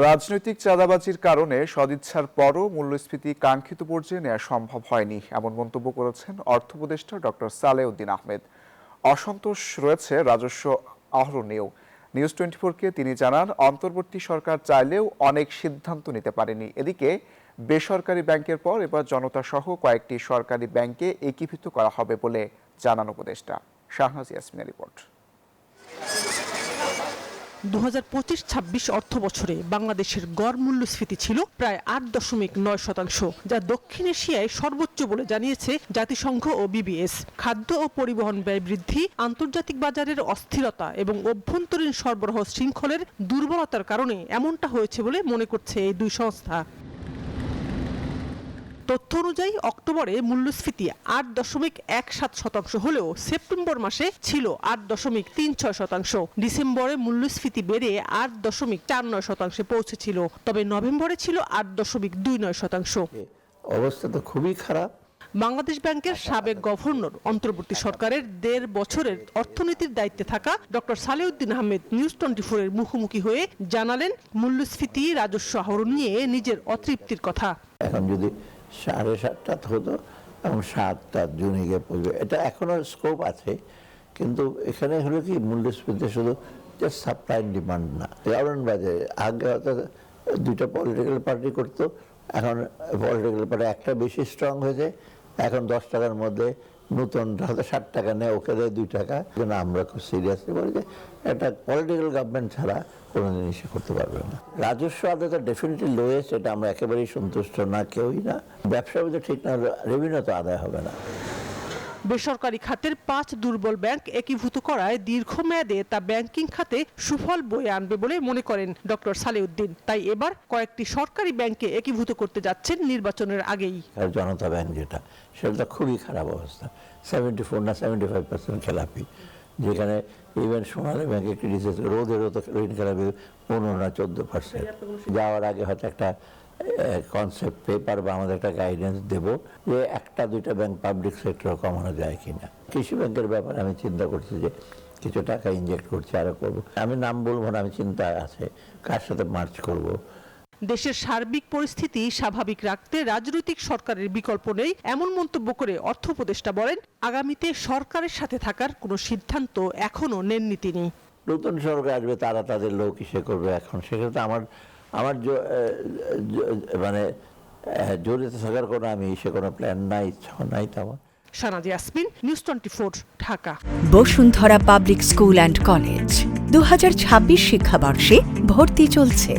রাজনৈতিক চাঁদাবাজির কারণে সদিচ্ছার পরও মূল্যস্ফীতি কাঙ্ক্ষিত পর্যায়ে নেওয়া সম্ভব হয়নি, এমন মন্তব্য করেছেন অর্থ উপদেষ্টা ডক্টর সালেউদ্দিন আহমেদ। অসন্তোষ রয়েছে রাজস্ব আহরণেও। নিউজ 24-কে তিনি জানান, অন্তর্বর্তী সরকার চাইলেও অনেক সিদ্ধান্ত নিতে পারেনি। এদিকে বেসরকারি ব্যাংকের পর এবার জনতা সহ কয়েকটি সরকারি ব্যাংকে একীভূত করা হবে বলে জানান উপদেষ্টা। শাহনাজ ইয়াসমিনের রিপোর্ট। 2025-26 অর্থ বছরে বাংলাদেশের গড় মূল্যস্ফীতি ছিল প্রায় 8.9%, যা দক্ষিণ এশিয়ায় সর্বোচ্চ বলে জানিয়েছে জাতিসংঘ ও বিবিএস। খাদ্য ও পরিবহন ব্যয় বৃদ্ধি, আন্তর্জাতিক বাজারের অস্থিরতা এবং অভ্যন্তরীণ সরবরাহ শৃঙ্খলের দুর্বলতার কারণে এমনটা হয়েছে বলে মনে করছে এই দুই সংস্থা। তথ্য অনুযায়ী অক্টোবরে মূল্যস্ফীতি 8.17% হলেও সেপ্টেম্বর মাসে ছিল 8.36%। ডিসেম্বরে মূল্যস্ফীতি বেড়ে 8.49% পৌঁছেছিল, তবে নভেম্বরে ছিল 8.29%। অবস্থা তো খুবই খারাপ। বাংলাদেশ ব্যাংকের সাবেক গভর্নর অন্তর্বর্তী সরকারের 1.5 বছরের অর্থনীতির দায়িত্বে থাকা ডক্টর সালেউদ্দিন আহমেদ নিউজ 24-এর মুখোমুখি হয়ে জানালেন, মূল্যস্ফীতি রাজস্ব আহরণ নিয়ে নিজের অতৃপ্তির কথা। এখন যদি 7.5 হতো এবং 7টা জুনে গিয়ে পড়বে, এটা এখনো স্কোপ আছে, কিন্তু এখানে হলো কি মূল্যস্ফীতি শুধু জাস্ট সাপ্লাই ডিমান্ড না। কারণ বাজারে আগে হয়তো দুইটা পলিটিক্যাল পার্টি করতো, এখন পলিটিক্যাল পার্টি একটা বেশি স্ট্রং হয়েছে, এখন 10 টাকার মধ্যে নতুন হয়তো 60 টাকা নেয়, ওকে দেয় 2 টাকা। যেন আমরা খুব সিরিয়াসলি বলি যে এটা পলিটিক্যাল গভর্নমেন্ট ছাড়া কোনো জিনিসই করতে পারবে না। রাজস্ব আদায় তো ডেফিনেটলি লোয়েস্ট, এটা আমরা একেবারেই সন্তুষ্ট না, কেউই না। ব্যবসা তো ঠিক না, রেভিনিউ তো আদায় হবে না। বেসরকারি খাতের 5 দুর্বল ব্যাংক একীভূত করায় দীর্ঘমেয়াদে তা ব্যাংকিং খাতে সুফল বয়ে আনবে বলে মনে করেন ডক্টর সালেউদ্দিন। তাই এবার কয়েকটি সরকারি ব্যাংকে একীভূত করতে যাচ্ছেন নির্বাচনের আগেই। আর জনতা ব্যাংক যেটা, সেটা খুবই খারাপ অবস্থা, 74 না 75% খেলাপি, যেখানে ইভেন সোনালী ব্যাংকে ক্রিটিসাইজ রোদেরও তো ঋণ খেলাপি 15 না 14%। যাওয়ার আগে হয়তো একটা কনসেপ্ট পেপার বা আমাদের একটা গাইডেন্স দেব যে 1-2টা ব্যাংক পাবলিক সেক্টর কমানো যায় কিনা। কৃষি ব্যাংকের ব্যাপারে আমি চিন্তা করছি যে কিছু টাকা ইনজেক্ট করছি, আরো করবো। আমি নাম বলবো না, আমি চিন্তা আছে কার সাথে মার্চ করব। দেশের সার্বিক পরিস্থিতি স্বাভাবিক রাখতে রাজনৈতিক সরকারের বিকল্প নেই, এমন মন্তব্য করে অর্থ উপদেষ্টা বলেন, আগামীতে সরকারের সাথে থাকার কোনো সিদ্ধান্ত এখনো নেননি তিনি। নতুন সরকার আসবে, তারা তাদের লোক ইসে করবে। এখন সেক্ষেত্রে আমার মানে জড়িত থাকার কোনো কোনো প্ল্যান নাই, ইচ্ছা নাই। তেমন Shahnaz Yasmin, news 24, Dhaka. Bashundhara public school and college 2026 শিক্ষাবর্ষে ভর্তি চলছে।